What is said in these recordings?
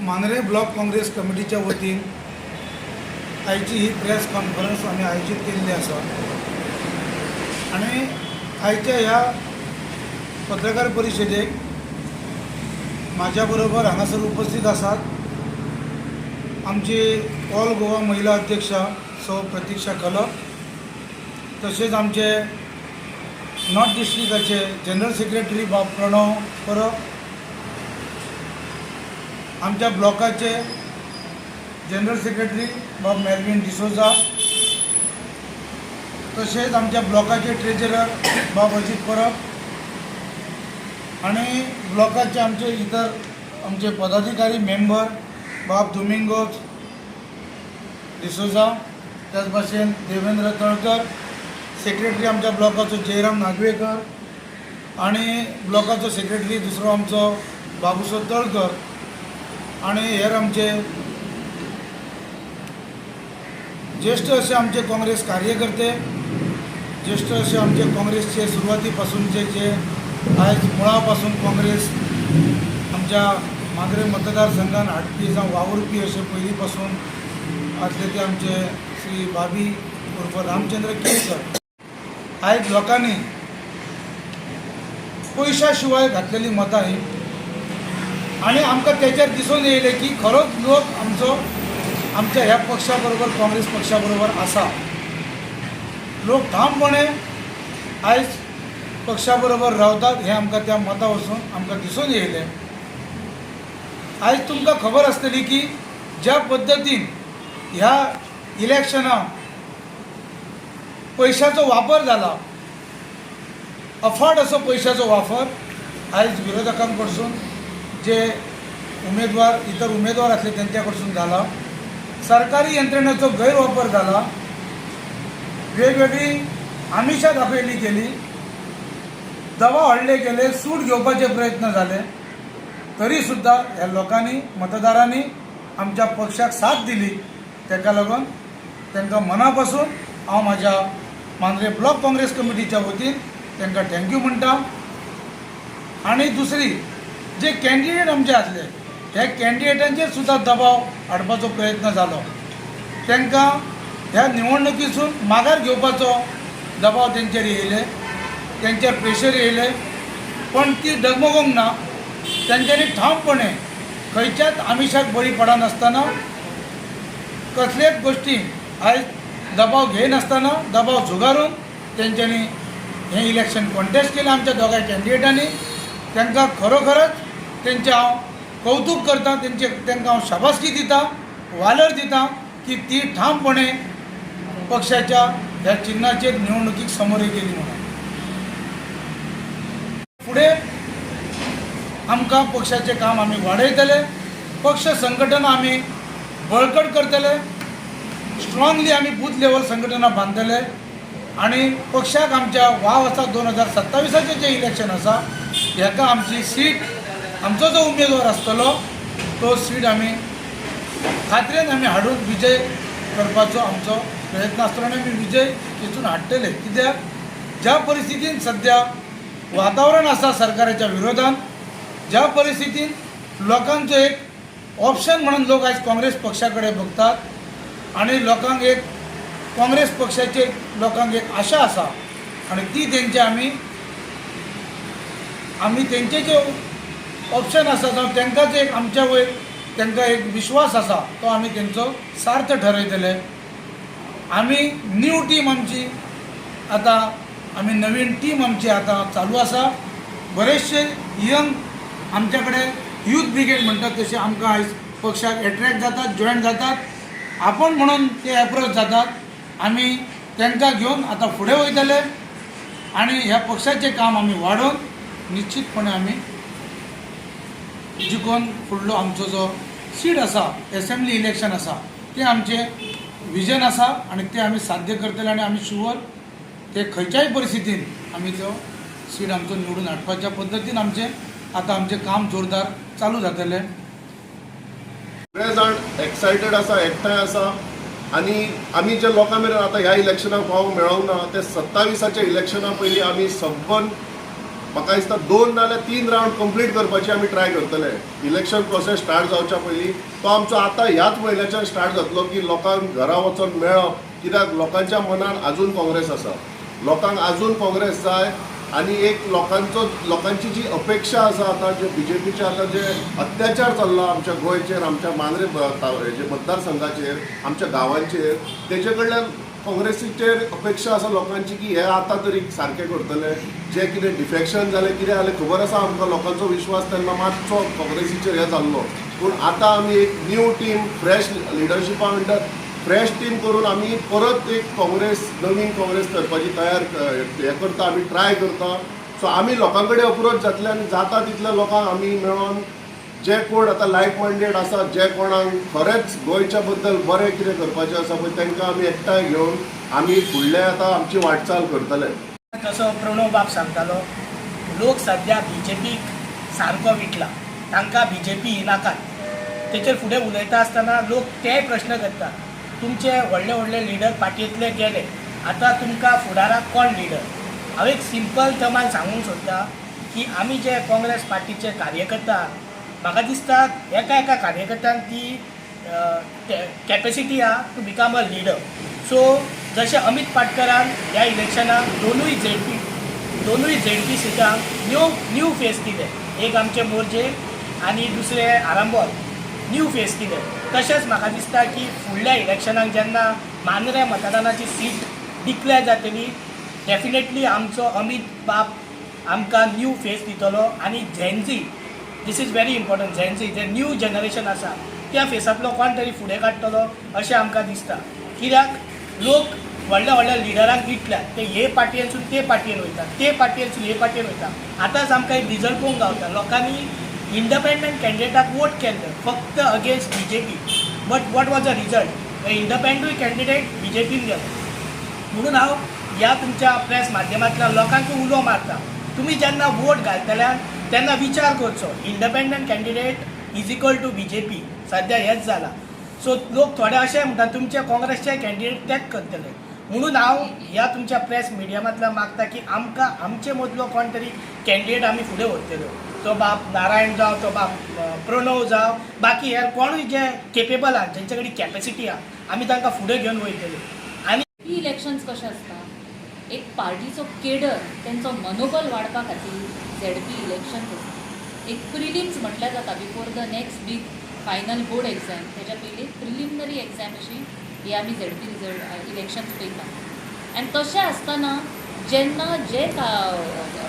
Mandrem block Congress कमिटीच्या वतीन आयची ही प्रेस कॉन्फरन्स आम्ही आयोजित केलेली आसा आणि आयच्या ह्या पत्रकार परिषदेक माझ्या बरोबर हांगासर उपस्थित आसात आमची ऑल गोवा महिला अध्यक्षा सौ प्रतीक्षा कलप, तसेच आमचे नॉर्थ डिस्ट्रिक्टाचे जनरल सेक्रेटरी बाब प्रणव परब, आमच्या ब्लॉकाचे जनरल सेक्रेटरी बाब मेलविन डिसोजा, तसेच आमच्या ब्लॉकाचे ट्रेजरर बाब अजित परब आणि ब्लॉकाचे आमचे इतर आमचे पदाधिकारी मेंबर बाब दोमिंगोज डिसोजा, त्याच भाशेन देवेंद्र तळकर, सेक्रेटरी आमच्या ब्लॉकाचो जयराम नागवेकर आणि ब्लॉकाचो सेक्रेटरी दुसरो आमचो बाबूसो तळकर आणि हेर आमचे ज्येष्ठ असे आमचे काँग्रेस कार्यकर्ते, ज्येष्ठ असे आमचे काँग्रेसचे सुरुवातीपासूनचे जे आज मुळापासून काँग्रेस आमच्या मांद्रे मतदारसंघात हाडपी जावं वावुरपी असे पयलींपासून आसले ते आमचे श्री बाबी उर्फ रामचंद्र केळकर आयज लोकांनी पयशा शिवाय घातलेली मतां ही आणि आमकां तेचेर दिसून येयलें की खरोच लोक आमच्या ह्या पक्षा बरोबर काँग्रेस पक्षा बरोबर आसा। लोक ठामपणे आयज पक्षा बरोबर रावतात हे आमकां त्या मतां वचून आमकां दिसून येयलें। आयज तुमकां खबर आसतली की ज्या पद्दतीन ह्या इलेक्शनाक पैशाचो वापर जाला, अफाट असो पैशाचो वापर आयज विरोधकां कडसून जे उमेदवार इतर उमेदवार असले त्यांच्या कडसून झाला, सरकारी यंत्रणेचो गैरवापर झाला, वेगवेगळी आमिषां दाखयली गेली, दबाव हाडले गेले, सूट घेवपाचे प्रयत्न झाले, तरी सुद्धा ह्या लोकांनी मतदारांनी आमच्या पक्षाक साथ दिली। ताका लागून तांकां मनापासून हांव म्हाज्या मांद्रे ब्लॉक काँग्रेस कमिटीच्या वतीन तांकां थँक्यू म्हणटा। आणि दुसरी जे कॅन्डिडेट आमचे आसले ह्या कॅन्डिडेटांचेर सुद्धा दबाव हाडपाचो प्रयत्न जालो, तांकां ह्या निवडणुकीसून माघार घेवपाचो दबाव तेंचेर येयले, तेंचेर प्रेशर येयले, पण ती डगमगोंक ना। तेंच्यांनी ठामपणे खंयच्याच आमिशाक बळी पडनासतना कसलेच गोष्टी आयज दबाव घेयनासतना दबाव झुगारून तेंच्यांनी हें इलेक्शन कॉन्टेस्ट केलें आमच्या दोगांय कॅन्डिडेटांनी। तांकां खरोखरच तेंचें हांव कौतुक करता, तांकां हांव शाबासकी दिता, वालोर दिता की ती ठामपणे पक्षाच्या ह्या चिन्हाचेर निवडणुकीक समोर गेली म्हणून। फुडें आमकां पक्षाचें काम आमी वाडयतले, पक्ष संघटना आमी बळकट करतले, स्ट्रॉंगली आमी बूथ लेवल संघटना बांदतले आणि पक्षाक आमच्या वाव आसा 2027 जे इलेक्शन आसा हेका आमची सीट आमचो जो उमेदवार आसतलो तो सीट आमी खात्रेन आमी हाडून विजय करपाचो आमचो प्रयत्न आसतलो आनी आमी विजय वेंचून हाडटले। कित्याक ज्या परिस्थितीन सद्या वातावरण आसा सरकाराच्या विरोधान, ज्या परिस्थितीन लोकांचो एक ऑप्शन म्हणून लोक आज काँग्रेस पक्षा कडेन बघतात आणि लोकांक एक काँग्रेस पक्षाचे लोकांक एक आशा आसा आणि ती तेंचे आमी तेंचे जे ऑप्शन आसा जावं तांकांच एक आमच्या वयर तांकां एक विश्वास आसा तो आमी तेंचो सार्थ ठरयतले। आमी न्यू टीम आमची आतां आमी नवीन टीम आमची आतां चालू आसा। बरेचशे यंग आमच्या कडेन यूथ ब्रिगेड म्हणटात तशें आमकां आयज पक्षाक एट्रॅक्ट जातात, जॉयन जातात, आपण म्हणून ते एप्रोच जातात। आमी तांकां घेवन आतां फुडें वयतले आणि ह्या पक्षाचें काम आमी वाडोवन निश्चितपणे आमी जिखून फुडलो आमचो जो सीट आसा एसेंब्ली इलेक्शन आसा ते आमचें विजन आसा आणि ते आमी साध्य करतले आणि आमी शुअर ते खंयच्याय परिस्थितीन आमी तो सीट आमचो निवडून हाडपाच्या पद्दतीन आमचें काम जोरदार चालू जातलें। सगळे जाण एक्सायटेड आसा, एकठांय आसा आणि आमी जे लोकां मेरेन आतां ह्या इलेक्शनाक पावूंक मेळोंक ना ते 27 इलेक्शना पयलीं आमी सबंद म्हाका दिसता 2 नाल्यार 3 रावंड कंप्लीट करपाची आमी ट्राय करतले. इलेक्शन प्रोसेस स्टार्ट जावच्या पयलीं तो आमचो आतां ह्याच म्हयन्याच्यान स्टार्ट जातलो की लोकांक घरा वचून मेळप, कित्याक लोकांच्या मनान आजून काँग्रेस आसा. लोकांक आजून काँग्रेस जाय आनी एक लोकांची जी अपेक्षा आसा आतां जे BJPचे आतां जे अत्याचार चल्ला आमच्या गोंयचेर, आमच्या मांद्रे जे मतदारसंघाचेर, आमच्या गांवांचेर, तेजे कडल्यान काँग्रेसीचेर अपेक्षा आसा लोकांची की हे आतां तरी सारकें करतले. जे कितें डिफेक्शन जालें, कितें जालें खबर आसा आमकां, लोकांचो विश्वास तेन्ना मातसो काँग्रेसीचेर हे जाल्लो. पूण आतां आमी एक न्यू टीम, फ्रेश लिडरशिपा अंडर फ्रेश टीम करून आमी परत एक काँग्रेस, नवीन काँग्रेस करपाची हे करता, आमी ट्राय करता. सो आमी लोकां कडेन अप्रोच जातले आनी जाता तितल्या लोकांक आमी मेळोन जे कोण आतां लायक मायंडेड आसा, जे कोणाक खरेंच गोंयच्या बद्दल बरें कितें करपाचें आसा पळय, तांकां आमी एकठांय घेवन आमी फुडले आतां आमची वाटचाल करतले. जसो प्रणव बाब सांगतालो, लोक सध्या BJPक सारको विटला, तांकां BJP नाकात. तेचेर फुडें उलयता आसतना लोक तेय प्रश्न करता, तुमचे व्हडले व्हडले लिडर पार्टयेंतले गेले, आतां तुमकां फुडाराक कोण लिडर. हांव एक सिंपल टर्मान सांगूंक सोदता की आमी जे काँग्रेस पार्टीचे कार्यकर्ता, म्हाका दिसता एका कार्यकर्त्याक ती कॅपेसिटी आहा to become a leader. So जशें अमित पाटकरान ह्या इलेक्शनाक दोनूय झेडपी सिटांक न्यू फेस दिले. एक आमचे मोर्जे आनी दुसरे आरांबोल न्यू फेस दिले. तशेंच म्हाका दिसता की फुडल्या इलेक्शनाक जेन्ना मांद्रे मतदानाची सीट डिक्लेअर जातली, डेफिनेटली आमचो अमित बाब आमकां न्यू फेस दितलो. आनी झेनझी, दीस इज व्हेरी इम्पॉर्टंट, झेनझी जे न्यू जनरेशन आसा त्या फेसांतलो कोण तरी फुडें काडटलो अशें आमकां दिसता. कित्याक लोक व्हडल्या लिडरांक विटल्यात, ते हे पार्टयेनसून ते पार्टयेन वयता, ते पार्टयेनसून हे पार्टयेन वयता. आतांच आमकां एक रिजल्ट पळोवंक गावता, लोकांनी इंडिपेंडंट कॅन्डिडेटाक वोट केल्ले फक्त against BJP. But what was the result? Independent candidate BJPन गेलो. म्हणून हांव ह्या तुमच्या प्रेस माध्यमांतल्यान लोकांक उलो मारता, तुमी जेन्ना वोट घालतल्यान तेन्ना विचार करचो. Independent candidate is equal to BJP. सध्या हेच जाला. सो लोक थोडे अशें म्हणटा तुमचे काँग्रेसचे कॅन्डिडेट तेच करतले. म्हणून हांव ह्या तुमच्या प्रेस मिडियमांतल्यान मागता की आमकां आमचे मदलो कोण तरी कॅन्डिडेट आमी फुडें व्हरतलो. तो बाब नारायण जावं, तो बाब प्रणव जावं, बाकी हेर कोणूय जे केपेबल आहा, जेंचे कडेन कॅपेसिटी आहा, आमी तांकां फुडें घेवन वयतले. आनी इलेक्शन्स कशें आसता, एक पार्टीचो केडर तेंचो मनोबल वाडपा खातीर ZP इलेक्शन्स आसता. एक प्रिलिम्स म्हटल्यार जाता before the next big final board exam, तेज्या पयलीं प्रिलिमिनरी एग्जाम अशी ही आमी ZP इलेक्शन्स पळयता. आनी तशें आसतना जेन्ना जे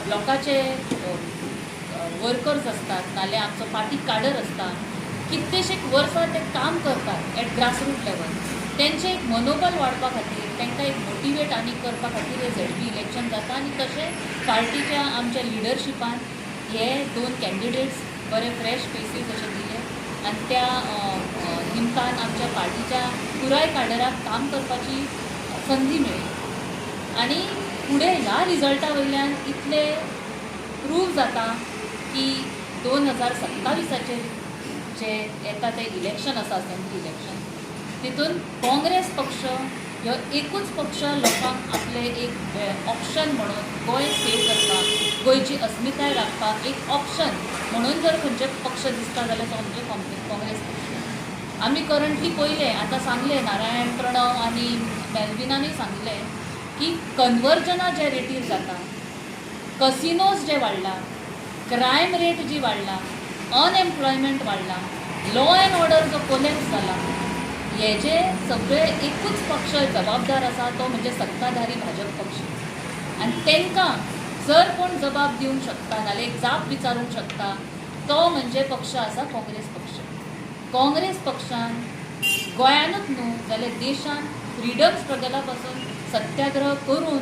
ब्लॉकाचे वर्कर्स असतात, नाल्यार आमचो पार्टी काडर आसता, कितलेशेक वर्सां ते काम करतात एट ग्रासरूट लेवल, तेंचें एक मनोबल वाडपा खातीर, तांकां एक मोटिवेट आनी करपा खातीर हे ZP इलेक्शन जाता. आनी तशें पार्टीच्या आमच्या लिडरशिपान हे 2 कॅन्डिडेट्स बरे फ्रेश फेसीस अशे दिले आनी त्या निमतान आमच्या पार्टीच्या पुराय काडराक काम करपाची संदी मेळ्ळी. आनी फुडें ह्या रिजल्टा वयल्यान इतले प्रूव जाता की 2027चेर जे येता तें इलेक्शन आसा, असेंब्ली इलेक्शन, तितून काँग्रेस पक्ष ह्यो एकूच पक्ष लोकांक आपले एक ऑप्शन म्हणून गोंय सेव करपाक, गोंयची अस्मिताय राखपाक एक ऑप्शन म्हणून जर खंयचे पक्ष दिसता जाल्यार तो आमचे काँग्रेस पक्ष. आमी करंटली पयले, आतां सांगले नारायण, प्रणव आनी मेल्विनानूय सांगले की कन्वर्जना जे रेटीर जाता, कसिनोज जे वाडला, क्रायम रेट जी वाडला, अनएम्प्लॉयमेंट वाडला, लॉ अँड ऑर्डर जो कोलॅप्स जाला, हेजे सगळे एकूच पक्ष जबाबदार आसा, तो म्हणजे सत्ताधारी भाजप पक्ष. आनी तांकां जर कोण जबाब दिवंक शकता नाल्यार एक जाप विचारूंक शकता, तो म्हणजे पक्ष आसा काँग्रेस पक्ष. काँग्रेस पक्षान गोंयानूच न्हू जाल्यार देशान फ्रिडम स्ट्रगला पासून सत्याग्रह करून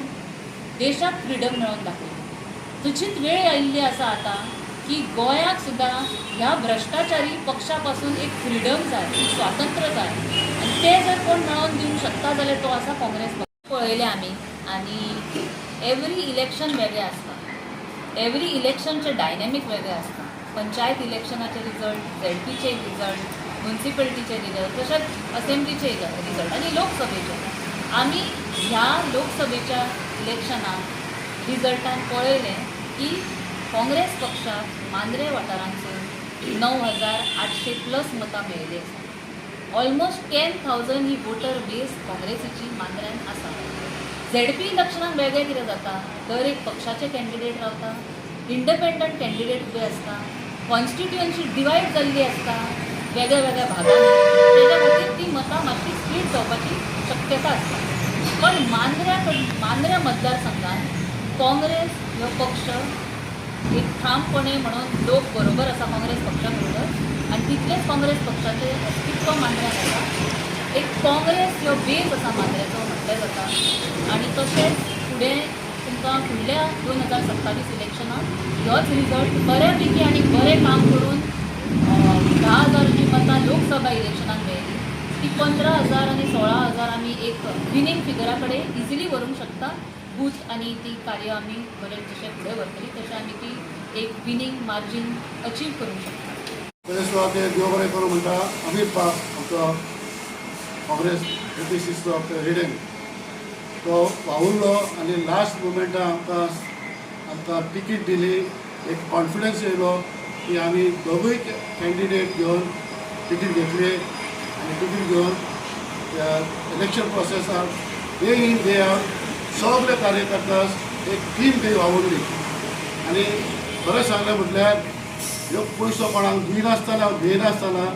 देशाक फ्रिडम मेळोवन दाखयली. तुजीच वेळ आयिल्ली आसा आतां की गोंयाक सुद्दां ह्या भ्रश्टाचारी पक्षा पासून एक फ्रिडम जाय, स्वातंत्र्य जाय, आनी तें जर कोण मेळोवन दिवंक शकता जाल्यार तो आसा काँग्रेस पक्ष. पळयले आमी आनी एवरी इलेक्शन वेगळें आसता, एवरी इलेक्शनचे डायनॅमीक वेगळें आसता. पंचायत इलेक्शनाचे रिजल्ट, ZPचे रिजल्ट, म्युन्सिपलिटीचे रिजल्ट, तशेंच असेंब्लीचे रिजल्ट आनी लोकसभेचे. आमी ह्या लोकसभेच्या इलेक्शनाक रिजल्टान पळयलें की काँग्रेस पक्षाक मांद्रे वाठारांसून 9,800+ मतां मेळिल्लीं आसा. ऑलमोस्ट 10,000 ही वोटर बेस काँग्रेसीची मांद्र्यान आसा. ZP इलेक्शनाक वेगळें कितें जाता, दर एक पक्षाचे कॅन्डिडेट रावता, इंडिपेंडंट कॅन्डिडेट उबे आसता, कॉन्स्टिट्युएन्सी डिवायड जाल्ली आसता वेगळ्या वेगळ्या भागांनी. तेज्या खातीर ती मतां मातशी स्प्लीट जावपाची शक्यता आसता. पण मांद्र्या मतदारसंघात काँग्रेस ह्यो पक्ष एक ठामपणे म्हणून लोक बरोबर आसा काँग्रेस पक्षा बरोबर, आनी तितलेच काँग्रेस पक्षाचें अस्तित्व मांद्र्याक आसा. एक काँग्रेस ह्यो बेज आसा मांद्र्याचो म्हटलें जाता. आनी तशेंच फुडें तुमकां फुडल्या 2027 इलेक्शनाक ह्योच रिजल्ट बऱ्यापैकी आनी बरें काम करून 10,000 जी मतां लोकसभा इलेक्शनाक मेळ्ळी ती 15,000 आनी 16,000 आमी एक विनींग फिगरा कडेन इजिली व्हरूंक शकता. बूथ आनी ती कार्य आमी बरें जशें फुडें व्हरतली तशें आमी ती एक विनींग मार्जीन अचीव करूंक शकता. पयले सुवात देव बरें करूं म्हणटा अमित बाब आमचो काँग्रेस APCचो रिडींग तो वावुरलो आनी लास्ट मुमेंटाक आमकां टिकीट दिली. एक कॉन्फिडन्स येयलो की आमी दोगूय कॅन्डिडेट घेवन टिकीट घेतली आनी टिकीट घेवन इलेक्शन प्रोसेसाक डे इन डे आउट सगळे कार्यकर्त्यास एक टीम ती वावुरली. आनी खरें सांगलें म्हटल्यार ह्यो पयसो कोणाक दिनासतना घेयनासतना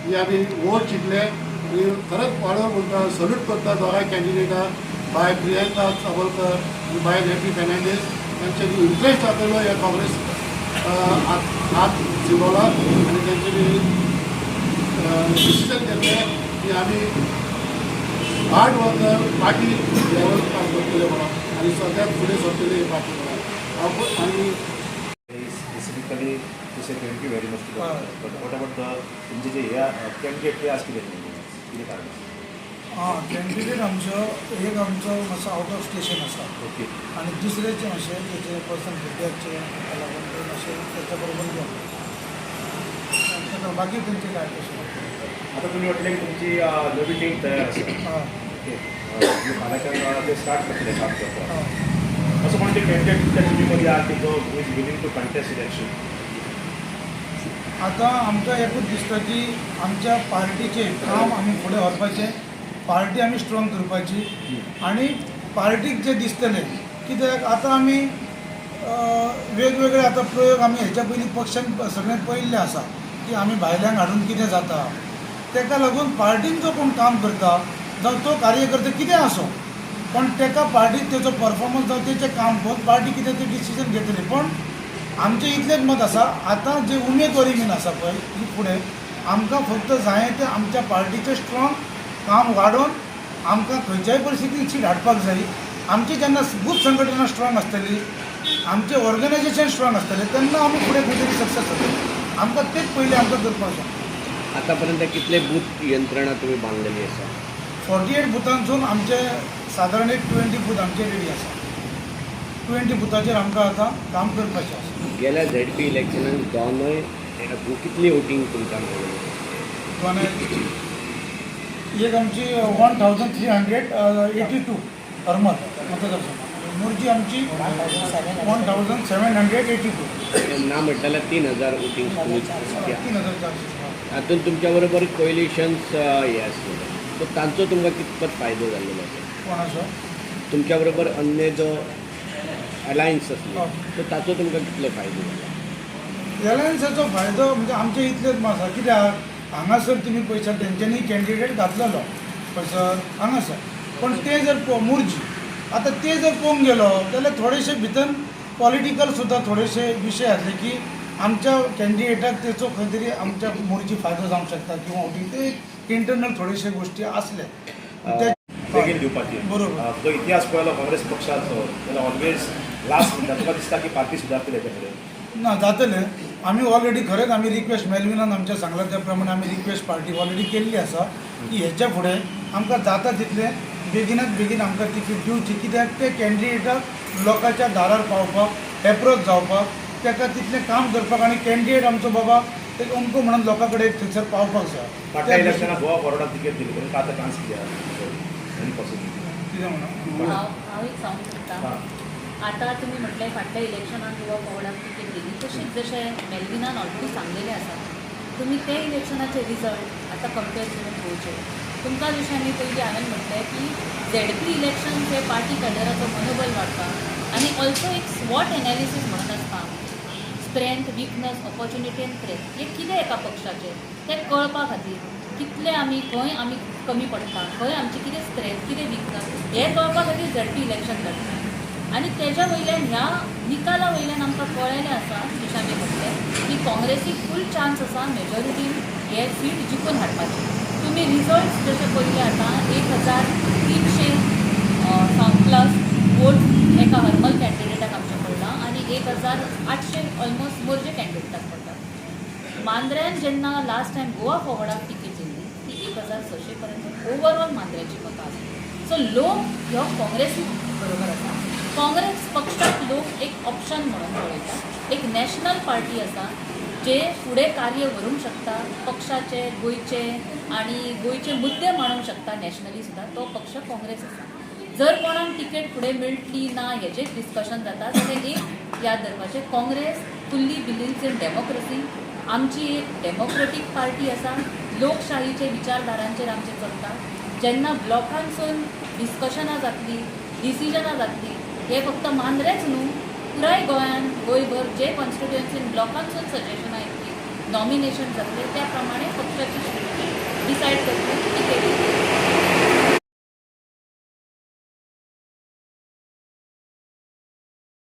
ही आमी वोट जिखले. आनी खरेंच वाडोवन म्हणटा सल्यूट करता दोगांय कॅन्डिडेटाक, बाय प्रियंका सावरकर आनी बाय JP फेर्नांडीस. तांच्यांनी इंट्रस्ट दाखयलो ह्या काँग्रेस हात शिरोवलाक आनी तांच्यांनी डिसिजन घेतलें की आमी हार्ड वर्कर पार्टी लेवल काम करतले म्हणून आनी सगळ्यात फुडें सरतली ही पार्टी म्हणून. आनी specifically to say thank you very much to but what about तुमचे जे ह्या कॅन्डिडेट ते आज कितें कारण कॅन्डिडेट आमचो मातसो आउट ऑफ स्टेशन आसा. ओके आनी दुसरेचे मातशें तेजे पर्सनल फुडबॅकचे लागून ते मातशें तेच्या बरोबर घेवन बाकी तेंचे काय तशें. आता तुम्ही म्हटलं की तुमची नवी टीम तयार आसा. ओके तुम्ही फाल्याच्यान ते स्टार्ट करतले काम करता. असं कोणते कॅन्डिडेट तुमच्या टिमीमध्ये आहा की जो is willing to contest election? आतां आमकां एकूच दिसता की आमच्या पार्टीचें काम आमी फुडें व्हरपाचें, पार्टी आमी स्ट्रॉंग करपाची आनी पार्टीक जें दिसतलें कित्याक आतां आमी वेगवेगळे आतां प्रयोग आमी हेच्या पयलीं पक्षान सगळें पयल्लें आसा की आमी भायल्यांक हाडून कितें जाता. तेका लागून पार्टीन जो कोण काम करता जावं तो कार्यकर्ता कितें आसो पण तेका पार्टीन तेजो परफॉर्मन्स जावं तेचें काम पळोवन पार्टी कितें तें डिसिजन घेतली. पण आमचें इतलेंच मत आसा आतां जे उमेदवारी बीन आसा पळय ही फुडें आमकां फक्त जाय तें आमच्या पार्टीचें स्ट्रॉंग काम वाडोवन आमकां खंयच्याय परिस्थितीन सीट हाडपाक जाय. आमची जेन्ना बूथ संघटना स्ट्रॉंग आसतली, आमचें ऑर्गनायजेशन स्ट्रॉंग आसतलें तेन्ना आमी फुडें खंय तरी सक्सेस जातली. आमकां तेच पयलीं आमकां करपाक जाय. आतापर्यंत कितले बूथ यंत्रणा तुम्ही बांधलेली आसा? 48 बुथांसून आमचे सादारण एक 20 बूथ आमचे रेडी आसा. 20 बुथाचेर आमकां आतां काम करपाचें आसा. गेल्या ZP इलेक्शनान दोनूय कितली वोटींग तुमकां मेळ्ळी? एक आमची 1382 हरमल मतदारसंघ, मोरजी आमची 1782. ना म्हटल्यार 3,000 वोटींग तुम्ही 3,400. हातूंत तुमच्या बरोबर कोएलिशन्स हे आसलेले, सो तांचो तुमकां कितपत फायदो जाल्लो आसा? कोणाचो? तुमच्या बरोबर अन्य जो अलायन्स आसलो सो ताचो तुमकां कितलो फायदो जाला? एलायन्साचो फायदो म्हणजे आमचे इतलेच आसा. कित्याक हांगासर तुमी पळयशात तेंच्यांनी कॅन्डिडेट घातलेलो खंयसर हांगासर, पण ते जर मोरजी आतां ते जर पळोवंक गेलो जाल्यार थोडेशे भितर पॉलिटिकल सुद्दां थोडेशे विशय आसले की आमच्या कॅन्डिडेटाक तेचो खंय तरी आमच्या मोरजी फायदो जावंक शकता किंवा वोटींग ते इंटरनल थोडेशे गोश्टी आसले. बेगीन दिवपाची बरोबर. जो इतिहास पळयलो काँग्रेस पक्षाचो जाल्यार ऑलवेज लास्ट म्हणटा तुका दिसता की पार्टी सुदारतली हेच्या फुडें? ना जातलें. आमी ऑलरेडी खरेंच आमी रिक्वेस्ट मेलविनान आमच्या सांगला त्या प्रमाणे आमी रिक्वेस्ट पार्टी ऑलरेडी केल्ली आसा की हेच्या फुडें आमकां जाता तितलें बेगीनात बेगीन आमकां तिकीट दिवची. कित्याक ते कॅन्डिडेटाक लोकांच्या दारार पावपाक, एप्रोच जावपाक, ताका तितलें काम करपाक आनी कॅन्डिडेट आमचो बाबा ते अमको म्हणून लोकां कडेन थंयसर पावपाक जाय. फाटल्या इलेक्शनाक गोवा फॉरवर्डाक तिकेट दिली पण आतां चान्स कितें आहा एनी पॉसिबिलिटी? कितें म्हणून हांव एक सांगूंक सोदतां आतां तुमी म्हटलें फाटल्या इलेक्शनाक गोवा फॉवर्डाक टिकेट दिली, तशीच जशें मेल्विनान ऑलरेडी सांगलेलें आसा, तुमी ते इलेक्शनाचे रिजल्ट आतां कंपेर करून पळोवचे. तुमकां दिवसांनी पयलीं हांवें म्हटलें की ZP इलेक्शन हे पार्टी कॅडराचो मनोबल वाडटा आनी ऑल्सो एक स्वॉट एनालिसीस म्हणून आसता. Strength, weakness, opportunity end threat हे कितें एका पक्षाचें तें कळपा खातीर कितले आमी खंय आमी कमी पडटा, खंय आमची कितें स्ट्रेंथ, कितें विकनस हें कळपा खातीर ZP इलेक्शन जाता. आनी तेज्या वयल्यान ह्या निकाला वयल्यान आमकां कळलेलें आसा, जशें आमी म्हटलें की काँग्रेसीक फूल चान्स आसा मेजॉरिटीन हे सीट जिखून हाडपाची. तुमी रिजल्ट्स जशे पयले आतां 1300 प्लस वोट एका हरमल कॅन्डिडेटाक आमचे पडला आनी 1800 ऑलमोस्ट मोर्जे कॅन्डिडेटाक पडटा. मांद्र्यान जेन्ना लास्ट टायम गोवा फॉवर्डाक टिकेट दिल्ली ती 1600 पर्यंत ओवरऑल मांद्र्याची मतां आसली. सो लोक ह्यो काँग्रेसी बरोबर आसा. काँग्रेस पक्षाक लोक एक ऑप्शन म्हणून पळयता, एक नॅशनल पार्टी आसा जे फुडें कार्य व्हरूंक शकता पक्षाचे, गोंयचे आनी गोंयचे मुद्दे मांडूंक शकता नॅशनली सुद्दां, तो पक्ष काँग्रेस आसा. जर कोणाक तिकेट फुडें मेळटली ना हेजें डिस्कशन जाता जाल्यार एक याद दवरपाचें, काँग्रेस फुल्ली बिलिव्स इन डेमोक्रेसी. आमची एक डेमोक्रेटीक पार्टी आसा, लोकशाहीचे विचारधारांचेर आमचें चलता. जेन्ना ब्लॉकांसून डिस्कशनां जातली, डिसिजनां जातली, हे फक्त मांद्रेच न्हू, पुराय गोंयान गोंयभर जे कॉन्स्टिट्युएन्सीन ब्लॉकांसून सजेशनां येतली, नॉमिनेशन जातले, त्या प्रमाणे पक्षाची डिसायड करतली टिकेट.